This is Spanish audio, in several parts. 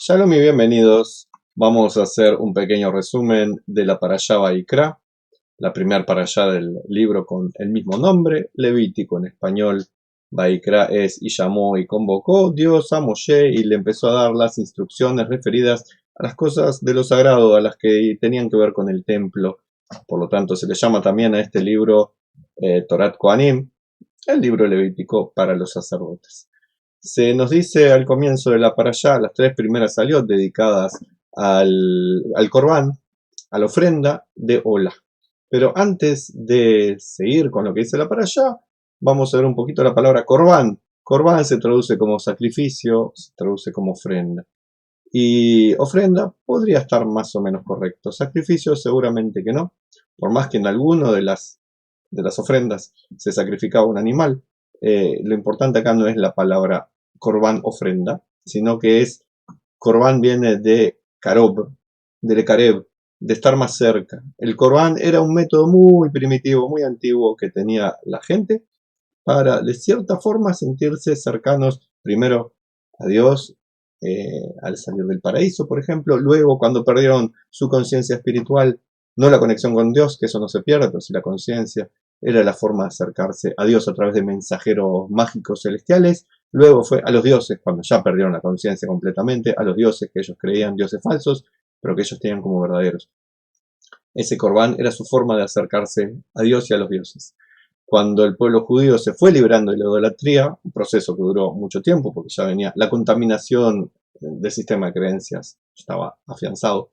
Shalom y bienvenidos. Vamos a hacer un pequeño resumen de la parashá Vaikra, la primera parashá del libro con el mismo nombre, Levítico en español. Vaikra es y llamó y convocó Dios a Moshe y le empezó a dar las instrucciones referidas a las cosas de lo sagrado, a las que tenían que ver con el templo. Por lo tanto, se le llama también a este libro Torat Kohanim, el libro levítico para los sacerdotes. Se nos dice al comienzo de la parashá, las tres primeras saliot dedicadas al Corbán, a la ofrenda de Ola. Pero antes de seguir con lo que dice la parashá, vamos a ver un poquito la palabra Corbán. Corbán se traduce como sacrificio, se traduce como ofrenda. Y ofrenda podría estar más o menos correcto. Sacrificio seguramente que no. Por más que en alguno de las ofrendas se sacrificaba un animal, lo importante acá no es la palabra Corbán ofrenda, sino que Corbán viene de Karob, del Kareb, de estar más cerca. El Corbán era un método muy primitivo, muy antiguo que tenía la gente para, de cierta forma, sentirse cercanos primero a Dios al salir del paraíso, por ejemplo. Luego, cuando perdieron su conciencia espiritual, no la conexión con Dios, que eso no se pierde, pero sí la conciencia, era la forma de acercarse a Dios a través de mensajeros mágicos celestiales. Luego fue a los dioses, cuando ya perdieron la conciencia completamente, a los dioses que ellos creían dioses falsos, pero que ellos tenían como verdaderos. Ese Corbán era su forma de acercarse a Dios y a los dioses. Cuando el pueblo judío se fue librando de la idolatría, un proceso que duró mucho tiempo porque ya venía la contaminación del sistema de creencias, estaba afianzado.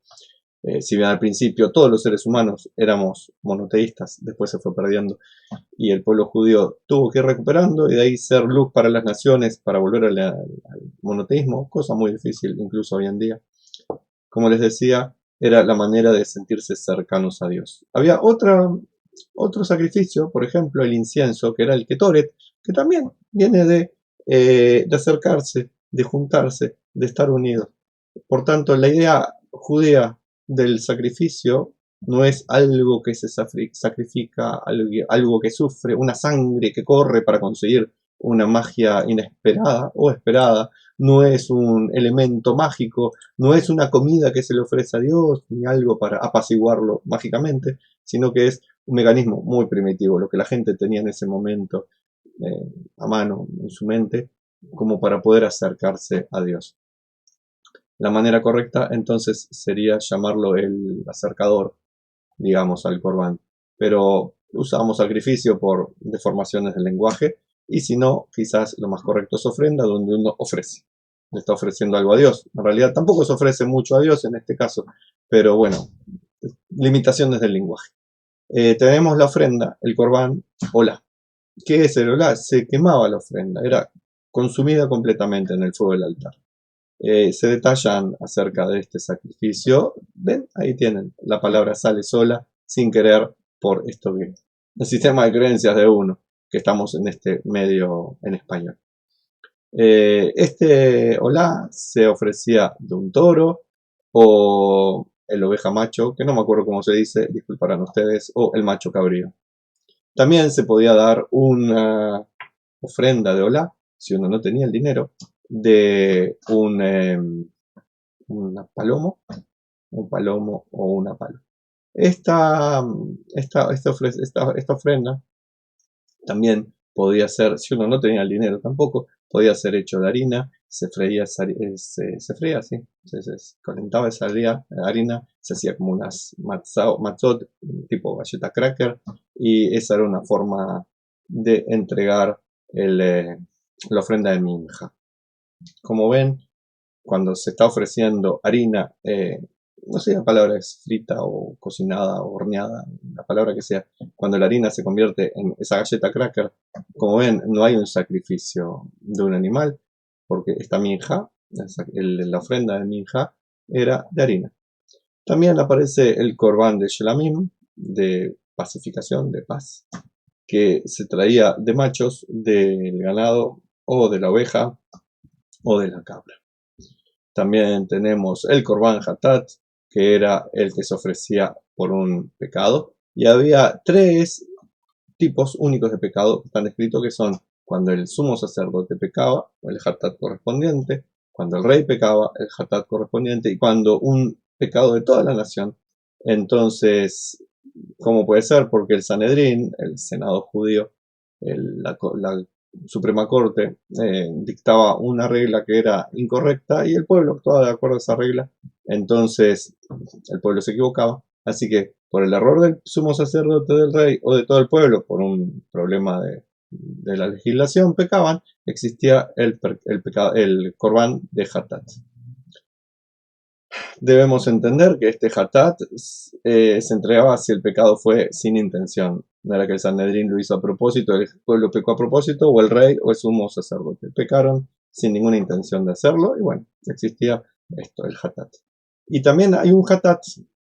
Si bien al principio todos los seres humanos éramos monoteístas, después se fue perdiendo y el pueblo judío tuvo que ir recuperando y de ahí ser luz para las naciones, para volver al monoteísmo, cosa muy difícil incluso hoy en día. Como les decía, era la manera de sentirse cercanos a Dios. Había otro sacrificio, por ejemplo, el incienso, que era el ketoret, que también viene de acercarse, de juntarse, de estar unidos. Por tanto, la idea judía del sacrificio no es algo que se sacrifica, algo que sufre, una sangre que corre para conseguir una magia inesperada o esperada, no es un elemento mágico, no es una comida que se le ofrece a Dios, ni algo para apaciguarlo mágicamente, sino que es un mecanismo muy primitivo, lo que la gente tenía en ese momento a mano, en su mente, como para poder acercarse a Dios. La manera correcta entonces sería llamarlo el acercador, digamos, al Corbán. Pero usamos sacrificio por deformaciones del lenguaje y si no, quizás lo más correcto es ofrenda, donde uno ofrece. Le está ofreciendo algo a Dios. En realidad tampoco se ofrece mucho a Dios en este caso, pero bueno, limitaciones del lenguaje. Tenemos la ofrenda, el Corbán, Olá. ¿Qué es el Olá? Se quemaba la ofrenda, era consumida completamente en el fuego del altar. Se detallan acerca de este sacrificio. ¿Ven? Ahí tienen. La palabra sale sola, sin querer, por esto que el sistema de creencias de uno, que estamos en este medio en español. Este Olá se ofrecía de un toro o el oveja macho, que no me acuerdo cómo se dice, disculparán ustedes, o el macho cabrío. También se podía dar una ofrenda de Olá, si uno no tenía el dinero, de un palomo o una palo. Esta ofrenda también podía ser, si uno no tenía el dinero tampoco, podía ser hecho de harina, se freía, así, se calentaba esa harina, se hacía como unas matzot, tipo galleta cracker, y esa era una forma de entregar la ofrenda de minja. Como ven, cuando se está ofreciendo harina, no sé si la palabra es frita o cocinada o horneada, la palabra que sea, cuando la harina se convierte en esa galleta cracker, como ven, no hay un sacrificio de un animal, porque esta minja, la ofrenda de minja, era de harina. También aparece el corbán de Shelamim, de pacificación, de paz, que se traía de machos del ganado o de la oveja o de la cabra. También tenemos el Corbán Hatat, que era el que se ofrecía por un pecado. Y había tres tipos únicos de pecado que están descritos, que son cuando el sumo sacerdote pecaba, o el Hatat correspondiente, Cuando el rey pecaba, el hatat correspondiente, y cuando un pecado de toda la nación, entonces, ¿cómo puede ser? Porque el Sanedrín, el Senado judío, la Suprema Corte, dictaba una regla que era incorrecta y el pueblo actuaba de acuerdo a esa regla, entonces el pueblo se equivocaba. Así que por el error del sumo sacerdote, del rey o de todo el pueblo, por un problema de la legislación, pecaban, existía el corbán de hatat. Debemos entender que este hatat se entregaba si el pecado fue sin intención. No era que el Sanedrín lo hizo a propósito, el pueblo pecó a propósito, o el rey o el sumo sacerdote. Pecaron sin ninguna intención de hacerlo, y bueno, existía esto, el hatat. Y también hay un hatat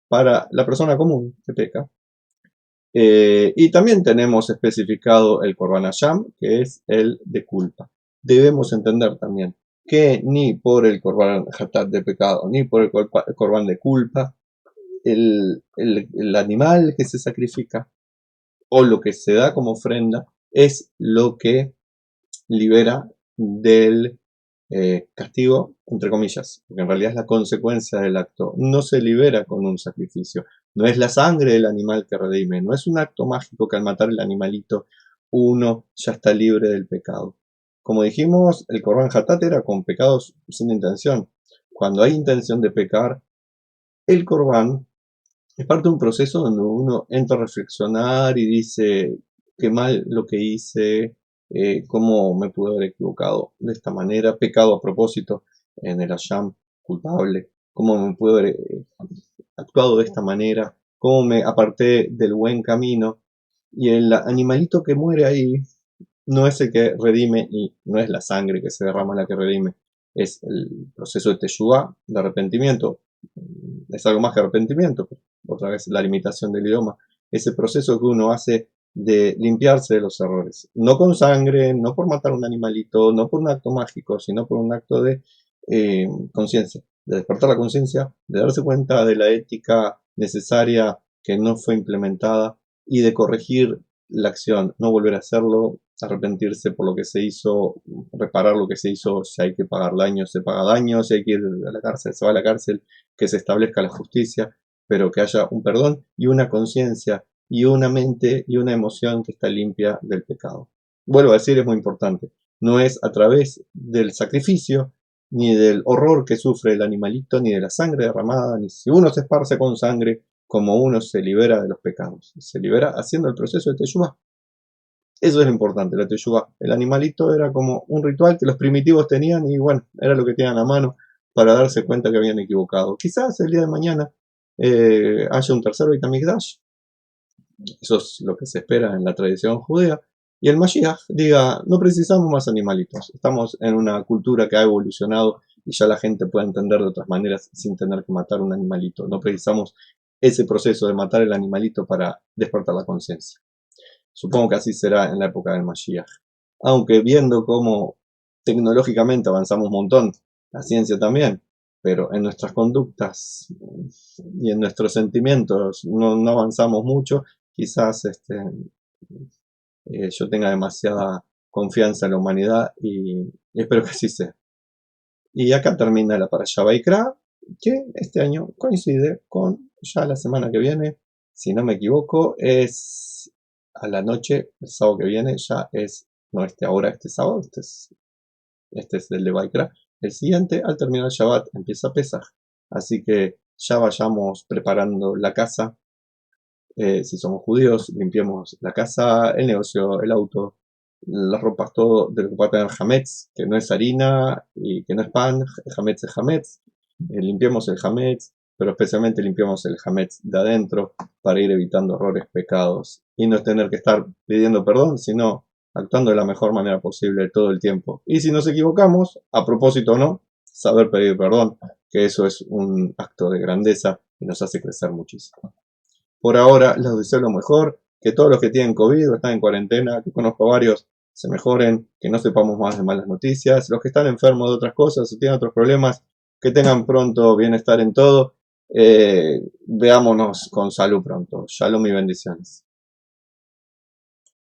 para la persona común que peca. Y también tenemos especificado el Corban Hayam, que es el de culpa. Debemos entender también que ni por el Corban Hatat de pecado, ni por el Corban de culpa, el animal que se sacrifica o lo que se da como ofrenda es lo que libera del castigo, entre comillas, porque en realidad es la consecuencia del acto. No se libera con un sacrificio. No es la sangre del animal que redime. No es un acto mágico que al matar el animalito uno ya está libre del pecado. Como dijimos, el Corban Hatat era con pecados sin intención. Cuando hay intención de pecar, el Corban es parte de un proceso donde uno entra a reflexionar y dice, qué mal lo que hice, cómo me pude haber equivocado de esta manera, pecado a propósito en el Hayam, culpable, cómo me pude haber actuado de esta manera, cómo me aparté del buen camino. Y el animalito que muere ahí no es el que redime y no es la sangre que se derrama la que redime, es el proceso de teshuvá, de arrepentimiento. Es algo más que arrepentimiento, otra vez la limitación del idioma, ese proceso que uno hace de limpiarse de los errores, no con sangre, no por matar un animalito, no por un acto mágico, sino por un acto de conciencia, de despertar la conciencia, de darse cuenta de la ética necesaria que no fue implementada y de corregir la acción, no volver a hacerlo, arrepentirse por lo que se hizo, reparar lo que se hizo, si hay que pagar daño, se paga daño, si hay que ir a la cárcel, se va a la cárcel, que se establezca la justicia, pero que haya un perdón y una conciencia y una mente y una emoción que está limpia del pecado. Vuelvo a decir, es muy importante, no es a través del sacrificio, ni del horror que sufre el animalito, ni de la sangre derramada, ni si uno se esparce con sangre, como uno se libera de los pecados. Se libera haciendo el proceso de teshuvá. Eso es lo importante, la teshuvá. El animalito era como un ritual que los primitivos tenían y bueno, era lo que tenían a mano para darse cuenta que habían equivocado. Quizás el día de mañana haya un tercer Beit HaMikdash. Eso es lo que se espera en la tradición judía. Y el Mashiach diga, no precisamos más animalitos. Estamos en una cultura que ha evolucionado y ya la gente puede entender de otras maneras sin tener que matar un animalito. No precisamos ese proceso de matar el animalito para despertar la conciencia. Supongo que así será en la época del Mashiach. Aunque viendo cómo tecnológicamente avanzamos un montón, la ciencia también, pero en nuestras conductas y en nuestros sentimientos no avanzamos mucho, quizás yo tenga demasiada confianza en la humanidad y espero que así sea. Y acá termina la Parashá Vaikra, que este año coincide con ya la semana que viene, si no me equivoco, es a la noche, el sábado que viene, ya es, no ahora, este sábado, este es el de Vaikra. El siguiente, al terminar el Shabbat, empieza Pesaj. Así que ya vayamos preparando la casa. Si somos judíos, limpiemos la casa, el negocio, el auto, las ropas, todo de lo que pueda tener hametz, que no es harina y que no es pan, hametz es hametz. Limpiemos el hametz, pero especialmente limpiemos el hametz de adentro para ir evitando errores, pecados y no tener que estar pidiendo perdón, sino actuando de la mejor manera posible todo el tiempo. Y si nos equivocamos, a propósito o no, saber pedir perdón, que eso es un acto de grandeza y nos hace crecer muchísimo. Por ahora les deseo lo mejor, que todos los que tienen COVID o están en cuarentena, que conozco varios, se mejoren, que no sepamos más de malas noticias, los que están enfermos de otras cosas o tienen otros problemas, que tengan pronto bienestar en todo, veámonos con salud pronto. Shalom y bendiciones.